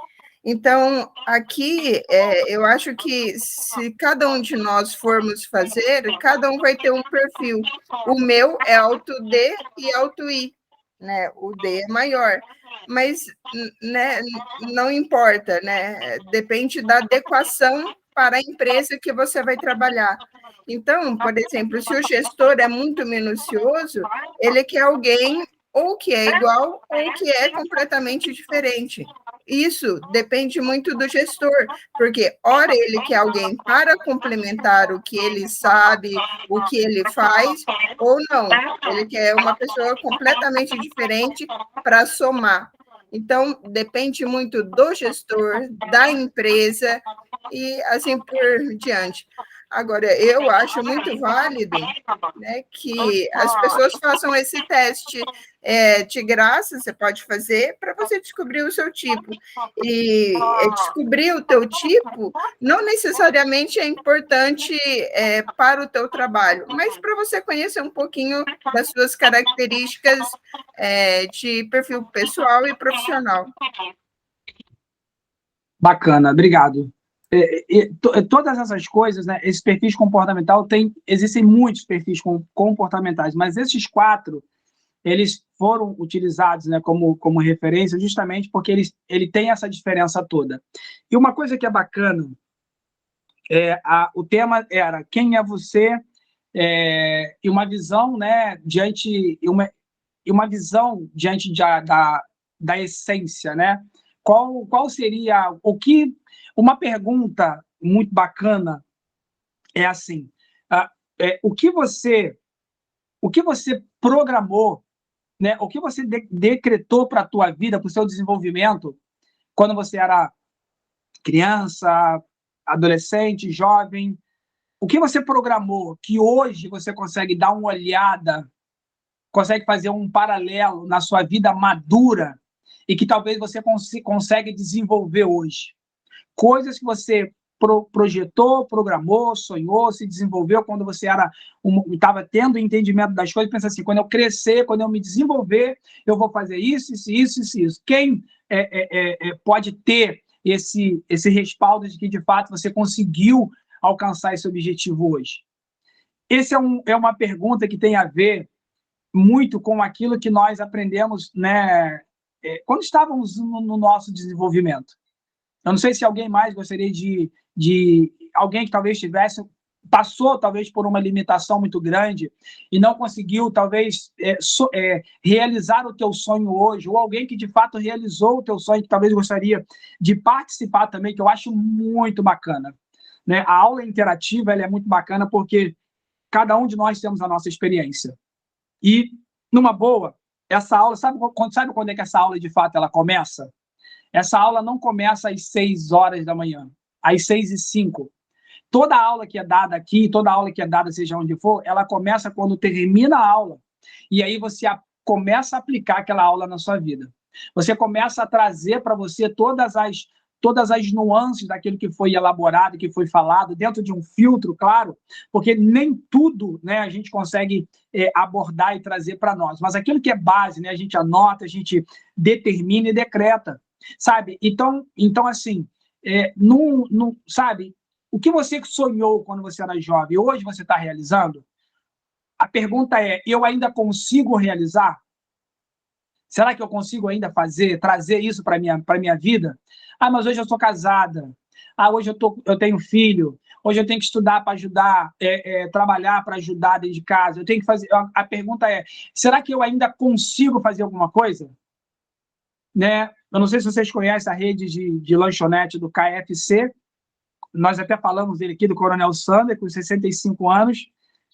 Então, aqui, eu acho que se cada um de nós formos fazer, cada um vai ter um perfil. O meu é alto D e alto I, né? O D é maior, mas, né, não importa, né? Depende da adequação para a empresa que você vai trabalhar. Então, por exemplo, se o gestor é muito minucioso, ele quer alguém ou que é igual ou que é completamente diferente. Isso depende muito do gestor, porque ora ele quer alguém para complementar o que ele sabe, o que ele faz, ou não, ele quer uma pessoa completamente diferente para somar. Então, depende muito do gestor, da empresa e assim por diante. Agora, eu acho muito válido, né, que as pessoas façam esse teste de graça, você pode fazer, para você descobrir o seu tipo. E descobrir o teu tipo não necessariamente é importante para o teu trabalho, mas para você conhecer um pouquinho das suas características de perfil pessoal e profissional. Bacana, obrigado. Todas essas coisas, né, esse perfis comportamental, existem muitos perfis comportamentais, mas esses 4, eles foram utilizados, né, como referência justamente porque ele tem essa diferença toda. E uma coisa que é bacana, o tema era quem é você, e uma visão, né, uma visão diante da essência, né? Qual seria uma pergunta muito bacana é assim, o que você programou, né? O que você decretou para a tua vida, para o seu desenvolvimento, quando você era criança, adolescente, jovem, o que você programou que hoje você consegue dar uma olhada, consegue fazer um paralelo na sua vida madura e que talvez você consegue desenvolver hoje. Coisas que você projetou, programou, sonhou, se desenvolveu quando você estava tendo o entendimento das coisas, pensa assim, quando eu crescer, quando eu me desenvolver, eu vou fazer isso. Quem pode ter esse respaldo de que, de fato, você conseguiu alcançar esse objetivo hoje? Essa é uma pergunta que tem a ver muito com aquilo que nós aprendemos, né, quando estávamos no nosso desenvolvimento. Eu não sei se alguém mais gostaria de alguém que talvez tivesse passou, talvez, por uma limitação muito grande e não conseguiu, talvez, realizar o teu sonho hoje, ou alguém que, de fato, realizou o teu sonho, que talvez gostaria de participar também, que eu acho muito bacana, né? A aula interativa, ela é muito bacana porque cada um de nós temos a nossa experiência. E, numa boa, essa aula, sabe quando é que essa aula, de fato, ela começa? Essa aula não começa às 6 horas da manhã, às 6h05. Toda aula que é dada aqui, toda aula que é dada, seja onde for, ela começa quando termina a aula. E aí você começa a aplicar aquela aula na sua vida. Você começa a trazer para você todas as nuances daquilo que foi elaborado, que foi falado, dentro de um filtro, claro, porque nem tudo, né, a gente consegue abordar e trazer para nós. Mas aquilo que é base, né, a gente anota, a gente determina e decreta, sabe? Então assim, sabe, o que você sonhou quando você era jovem, hoje você está realizando? A pergunta é, eu ainda consigo realizar? Será que eu consigo ainda trazer isso para a minha vida? Ah, mas hoje eu sou casada. Ah, hoje eu tenho filho. Hoje eu tenho que estudar para ajudar, trabalhar para ajudar dentro de casa. Eu tenho que fazer. A pergunta é, será que eu ainda consigo fazer alguma coisa? Né? Eu não sei se vocês conhecem a rede de lanchonete do KFC. Nós até falamos dele aqui, do Coronel Sander, com 65 anos.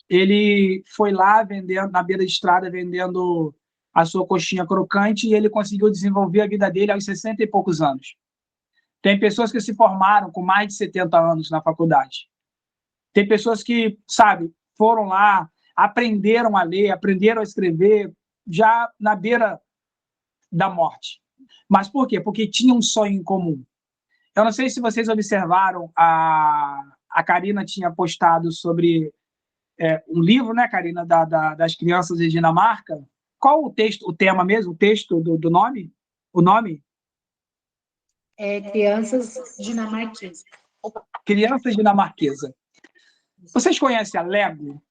Ele foi lá vendendo, na beira de estrada, vendendo a sua coxinha crocante, e ele conseguiu desenvolver a vida dele aos 60 e poucos anos. Tem pessoas que se formaram com mais de 70 anos na faculdade. Tem pessoas que, sabe, foram lá, aprenderam a ler, aprenderam a escrever, já na beira da morte. Mas por quê? Porque tinham um sonho em comum. Eu não sei se vocês observaram, a Karina tinha postado sobre um livro, né, Karina, das crianças de Dinamarca. Qual o texto, o tema mesmo, o texto do nome? O nome? Crianças dinamarquesas. Crianças dinamarquesas. Vocês conhecem a Lego?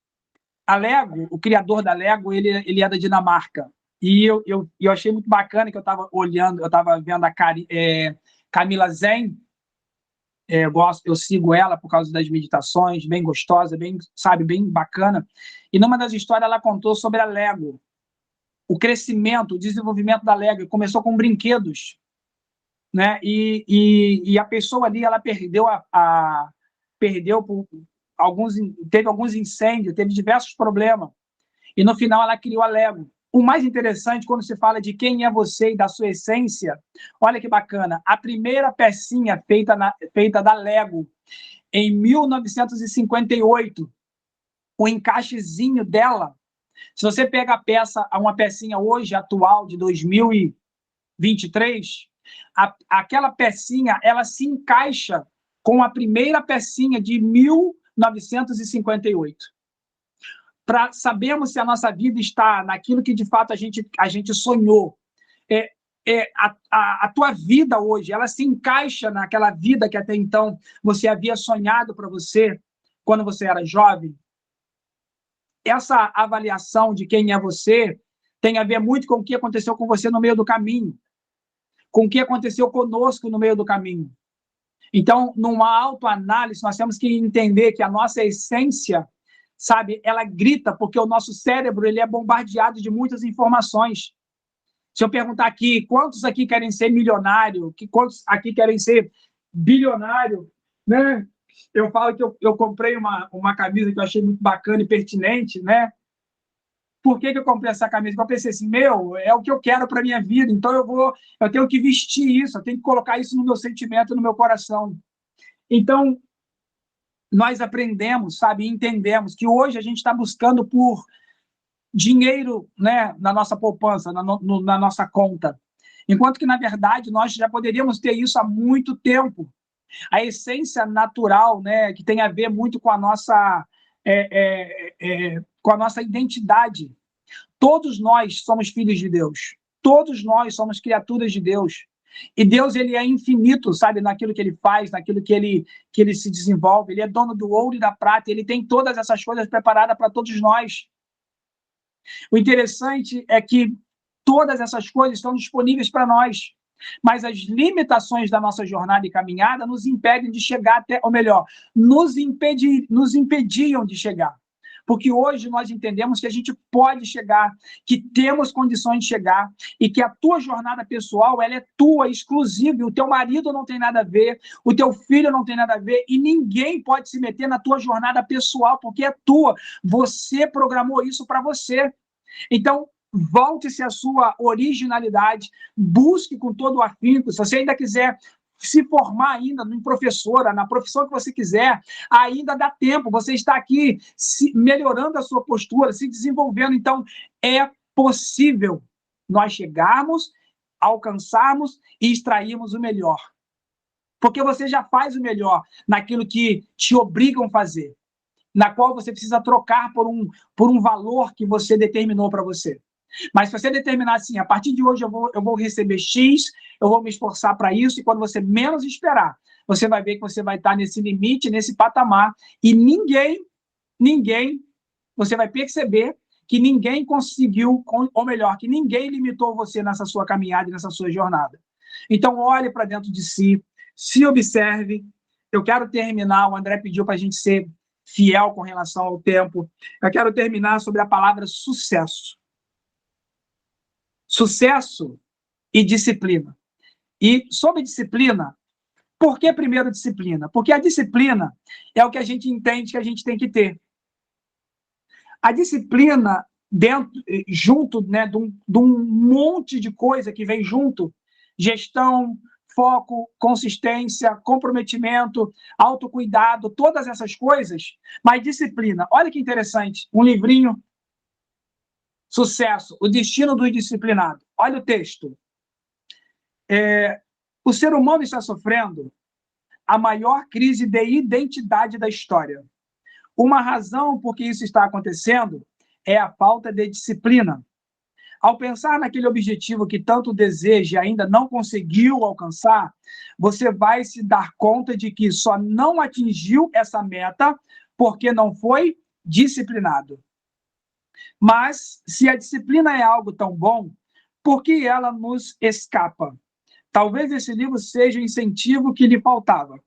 A Lego, o criador da Lego, ele é da Dinamarca. E eu achei muito bacana que eu estava olhando, eu estava vendo a Camila Zen. Eu sigo ela por causa das meditações, bem gostosa, bem bacana. E numa das histórias ela contou sobre a Lego, o crescimento, o desenvolvimento da Lego. Começou com brinquedos, né? E a pessoa ali, ela teve alguns incêndios, teve diversos problemas. E no final ela criou a Lego. O mais interessante, quando se fala de quem é você e da sua essência, olha que bacana, a primeira pecinha feita da Lego, em 1958, o encaixezinho dela, se você pega uma pecinha hoje, atual, de 2023, aquela pecinha, ela se encaixa com a primeira pecinha de 1958. Para sabermos se a nossa vida está naquilo que, de fato, a gente sonhou. A tua vida hoje, ela se encaixa naquela vida que até então você havia sonhado para você quando você era jovem? Essa avaliação de quem é você tem a ver muito com o que aconteceu com você no meio do caminho, com o que aconteceu conosco no meio do caminho. Então, numa autoanálise, nós temos que entender que a nossa essência, sabe, ela grita porque o nosso cérebro ele é bombardeado de muitas informações. Se eu perguntar aqui, quantos aqui querem ser milionário? Quantos aqui querem ser bilionário? Né? Eu falo que eu comprei uma camisa que eu achei muito bacana e pertinente, né? Por que eu comprei essa camisa? Porque eu pensei assim, é o que eu quero para a minha vida, então eu tenho que vestir isso, eu tenho que colocar isso no meu sentimento, no meu coração. Então, nós aprendemos, sabe, entendemos que hoje a gente está buscando por dinheiro, né, na nossa poupança, na nossa conta, enquanto que, na verdade, nós já poderíamos ter isso há muito tempo. A essência natural, né, que tem a ver muito com a nossa identidade. Todos nós somos filhos de Deus. Todos nós somos criaturas de Deus. E Deus, ele é infinito, sabe, naquilo que ele faz, naquilo que ele se desenvolve. Ele é dono do ouro e da prata. Ele tem todas essas coisas preparadas para todos nós. O interessante é que todas essas coisas estão disponíveis para nós. mas as limitações da nossa jornada e caminhada nos impedem de chegar até, ou melhor, nos impediam de chegar. Porque hoje nós entendemos que a gente pode chegar, que temos condições de chegar, e que a tua jornada pessoal, ela é tua, exclusiva, e o teu marido não tem nada a ver, o teu filho não tem nada a ver, e ninguém pode se meter na tua jornada pessoal, porque é tua. Você programou isso para você. Então, volte-se à sua originalidade, busque com todo o afinco. Se você ainda quiser se formar ainda em professora, na profissão que você quiser, ainda dá tempo. Você está aqui melhorando a sua postura, se desenvolvendo. Então, é possível nós chegarmos, alcançarmos e extrairmos o melhor. Porque você já faz o melhor naquilo que te obrigam a fazer, na qual você precisa trocar por um valor que você determinou para você. Mas se você determinar assim, a partir de hoje eu vou receber X, eu vou me esforçar para isso, e quando você menos esperar, você vai ver que você vai estar nesse limite, nesse patamar, e ninguém, você vai perceber que ninguém conseguiu, ou melhor, que ninguém limitou você nessa sua caminhada, nessa sua jornada. Então, olhe para dentro de si, se observe. Eu quero terminar, o André pediu para a gente ser fiel com relação ao tempo. Eu quero terminar sobre a palavra sucesso. Sucesso e disciplina. E sobre disciplina, por que primeiro disciplina? Porque a disciplina é o que a gente entende que a gente tem que ter. A disciplina, junto, né, de um monte de coisa que vem junto, gestão, foco, consistência, comprometimento, autocuidado, todas essas coisas, mas disciplina. Olha que interessante, um livrinho, Sucesso, o destino do indisciplinado. Olha o texto. O ser humano está sofrendo a maior crise de identidade da história. Uma razão por que isso está acontecendo é a falta de disciplina. Ao pensar naquele objetivo que tanto deseja e ainda não conseguiu alcançar, você vai se dar conta de que só não atingiu essa meta porque não foi disciplinado. Mas, se a disciplina é algo tão bom, por que ela nos escapa? Talvez esse livro seja o incentivo que lhe faltava.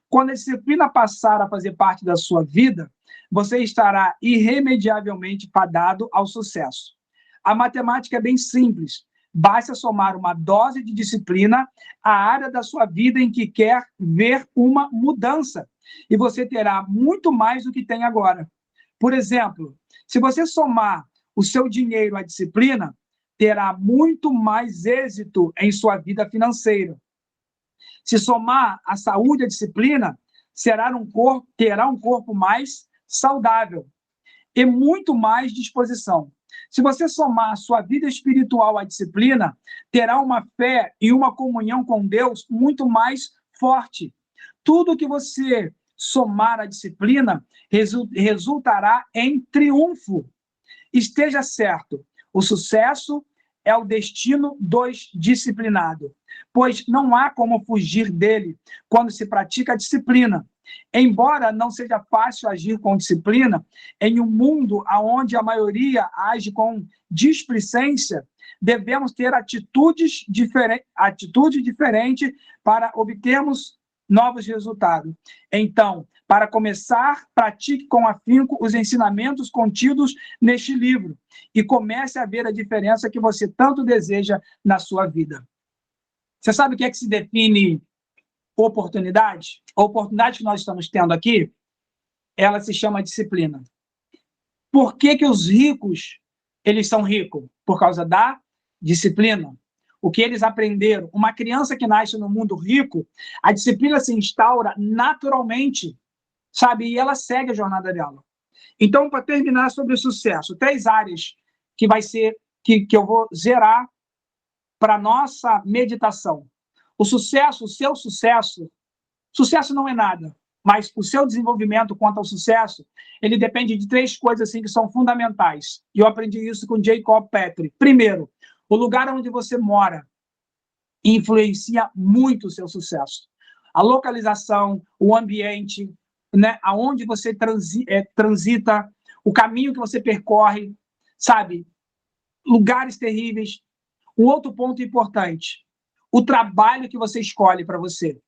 Quando a disciplina passar a fazer parte da sua vida, você estará irremediavelmente fadado ao sucesso. A matemática é bem simples. Basta somar uma dose de disciplina à área da sua vida em que quer ver uma mudança, e você terá muito mais do que tem agora. Por exemplo, se você somar o seu dinheiro à disciplina, terá muito mais êxito em sua vida financeira. Se somar a saúde à disciplina, terá um corpo mais saudável e muito mais disposição. Se você somar a sua vida espiritual à disciplina, terá uma fé e uma comunhão com Deus muito mais forte. Tudo que você somar à disciplina resultará em triunfo. Esteja certo, o sucesso é o destino dos disciplinados, pois não há como fugir dele quando se pratica a disciplina. Embora não seja fácil agir com disciplina, em um mundo onde a maioria age com displicência, devemos ter atitudes diferentes para obtermos novos resultados. Então, para começar, pratique com afinco os ensinamentos contidos neste livro e comece a ver a diferença que você tanto deseja na sua vida. Você sabe o que é que se define oportunidade? A oportunidade que nós estamos tendo aqui, ela se chama disciplina. Por que os ricos, eles são ricos? Por causa da disciplina. O que eles aprenderam. Uma criança que nasce no mundo rico, a disciplina se instaura naturalmente, sabe? E ela segue a jornada dela. Então, para terminar sobre o sucesso, 3 áreas que vai ser, que eu vou zerar para nossa meditação. O sucesso, o seu sucesso não é nada, mas o seu desenvolvimento quanto ao sucesso, ele depende de 3 coisas assim que são fundamentais. E eu aprendi isso com Jacob Petrie. Primeiro, o lugar onde você mora influencia muito o seu sucesso. A localização, o ambiente, né, aonde você transita, o caminho que você percorre, sabe? Lugares terríveis. Um outro ponto importante, o trabalho que você escolhe para você.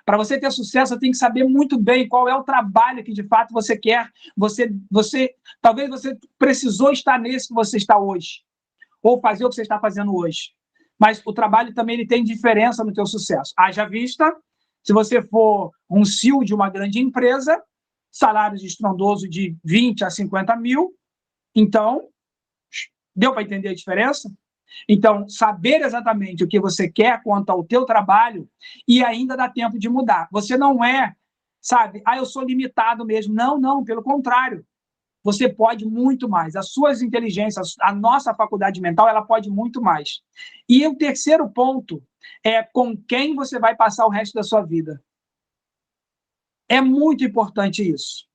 Para você ter sucesso, você tem que saber muito bem qual é o trabalho que de fato você quer. Talvez você precisou estar nesse que você está hoje, ou fazer o que você está fazendo hoje. Mas o trabalho também ele tem diferença no teu sucesso. Haja vista, se você for um CEO de uma grande empresa, salários estrondosos de 20 a 50 mil, então, deu para entender a diferença? Então, saber exatamente o que você quer quanto ao teu trabalho e ainda dá tempo de mudar. Você não é, sabe, eu sou limitado mesmo. Não, não, pelo contrário. Você pode muito mais. As suas inteligências, a nossa faculdade mental, ela pode muito mais. E o terceiro ponto é com quem você vai passar o resto da sua vida. É muito importante isso.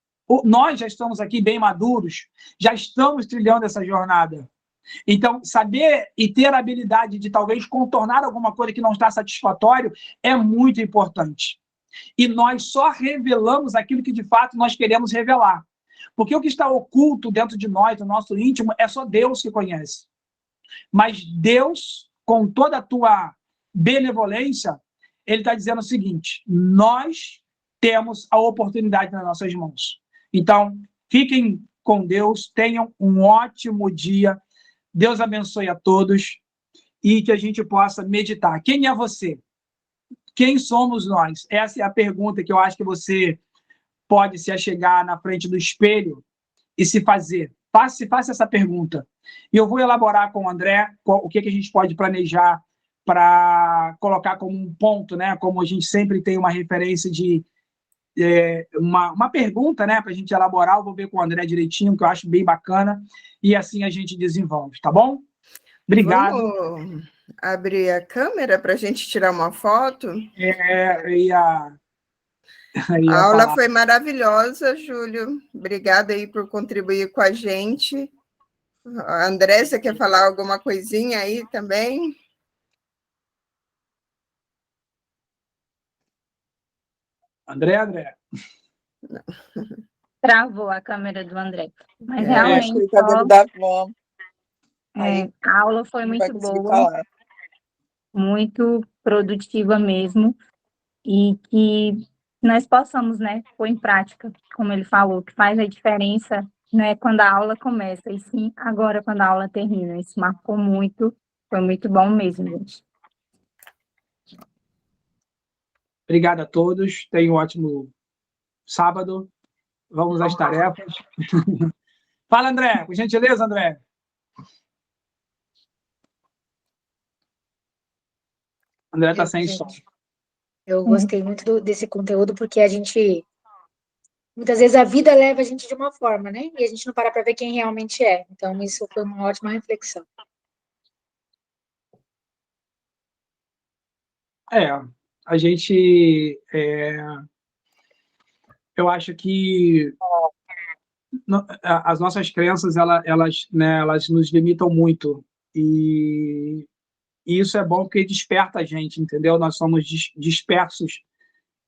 Nós já estamos aqui bem maduros, já estamos trilhando essa jornada. Então, saber e ter a habilidade de talvez contornar alguma coisa que não está satisfatório é muito importante. E nós só revelamos aquilo que de fato nós queremos revelar. Porque o que está oculto dentro de nós, do nosso íntimo, é só Deus que conhece. Mas Deus, com toda a tua benevolência, ele está dizendo o seguinte: nós temos a oportunidade nas nossas mãos. Então, fiquem com Deus, tenham um ótimo dia. Deus abençoe a todos e que a gente possa meditar. Quem é você? Quem somos nós? Essa é a pergunta que eu acho que você pode se achegar na frente do espelho e se fazer. Faça essa pergunta. E eu vou elaborar com o André o que a gente pode planejar para colocar como um ponto, né? Como a gente sempre tem uma referência de uma pergunta, né, para a gente elaborar. Eu vou ver com o André direitinho, que eu acho bem bacana, e assim a gente desenvolve, tá bom? Obrigado. Vamos abrir a câmera para a gente tirar uma foto? A aula foi maravilhosa, Júlio. Obrigada aí por contribuir com a gente. André, você quer falar alguma coisinha aí também? André. Travou a câmera do André. Mas realmente a aula foi muito boa, muito produtiva mesmo, e que nós possamos, né, pôr em prática, como ele falou, que faz a diferença não é quando a aula começa, e sim agora quando a aula termina. Isso marcou muito, foi muito bom mesmo, gente. Obrigado a todos, tenham um ótimo sábado, vamos às tarefas. Fala, André, por gentileza, André. André está sem som. Eu gostei muito desse conteúdo, porque a gente... Muitas vezes a vida leva a gente de uma forma, né? E a gente não para ver quem realmente é. Então, isso foi uma ótima reflexão. A gente... eu acho que as nossas crenças, elas nos limitam muito. E isso é bom porque desperta a gente, entendeu? Nós somos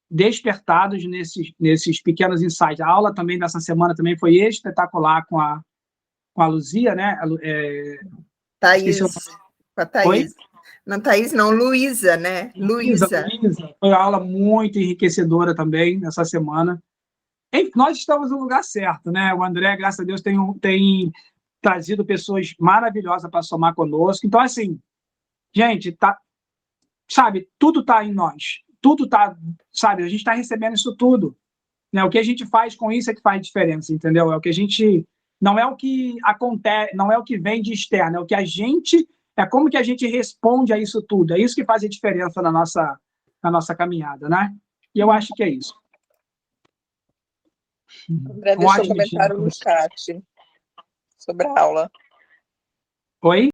despertados nesses pequenos insights. A aula também dessa semana também foi espetacular com a Luzia, né? Thaís. Com a Thaís. Oi? Não, Thaís não, Luísa, né? Luísa. Foi uma aula muito enriquecedora também nessa semana. Nós estamos no lugar certo, né? O André, graças a Deus, tem trazido pessoas maravilhosas para somar conosco. Então, assim, gente, sabe, tudo está em nós. Tudo está, sabe, a gente está recebendo isso tudo. Né? O que a gente faz com isso é que faz diferença, entendeu? É o que a gente... Não é o que acontece, não é o que vem de externo, é o que a gente... É como que a gente responde a isso tudo. É isso que faz a diferença na nossa caminhada, né? E eu acho que é isso. André deixou um comentário no chat sobre a aula. Oi?